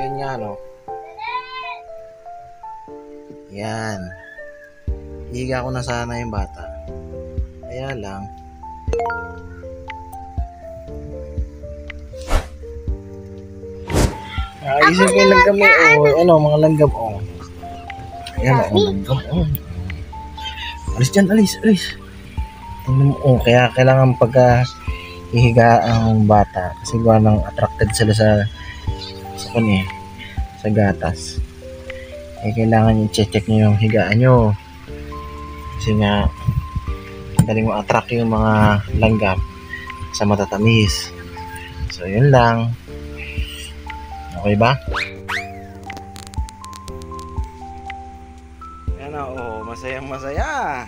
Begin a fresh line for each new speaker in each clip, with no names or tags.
yun nga, no? Yan. Higa ko na sana yung bata. Kaya lang, naisip ko yung langgam eh. Ano, mga langgam, Ayan, langgam, Alis dyan, alis. Tingnan mo, kaya kailangan pagka hihiga ang bata kasi gawa ng attracted sila sa sa gatas. Kailangan yung check nyo yung higaan nyo kasi nga galing ma-attract yung mga langgam sa matatamis. So yun lang. Okay ba? Yan na, masayang masaya.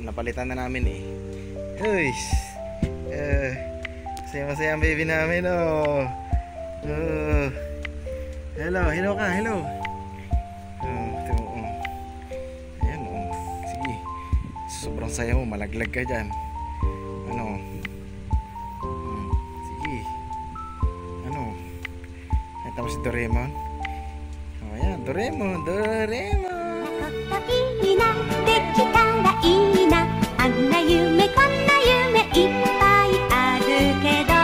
Napalitan na namin eh. Uy, masaya ang baby namin, hello ka, hello. Ayan, sige. Sobrang saya mo, malaglag ka dyan. Sige. Nakita mo si Doraemon? Ayan, Doraemon.
いいなできたらいいなあんな夢こんな夢いっぱいあるけど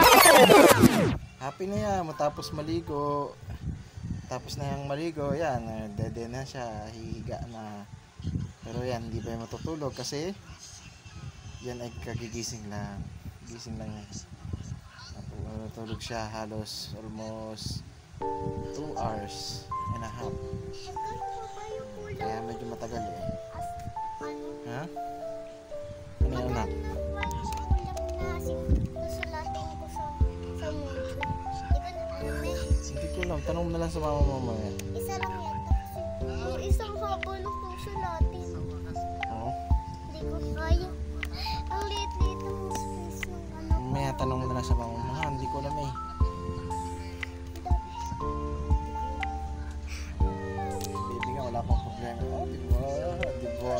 Happy na yan matapos maligo. Tapos na yung maligo, yan, dede na siya, hihiga na. Pero yan, hindi pa yung matutulog kasi yan ay kagigising lang. Gising lang yan. Natulog siya halos almost 2 hours and a half. Kaya medyo matagal eh. Ha? Ano yung anak? Hindi ko alam. Tanong mo na lang sa mama mamaya.
Isa lang yata kasi isang haba ng susulatin.
Oo?
Hindi ko kaya. Ang liit-liit ng space ng ano.
Mamaya tanong mo na lang sa mama mamaya. Hindi ko alam eh. Baby nga, wala pang problema. Diba?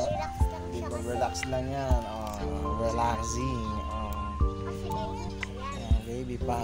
Relax lang yan. Relaxing. Baby pa.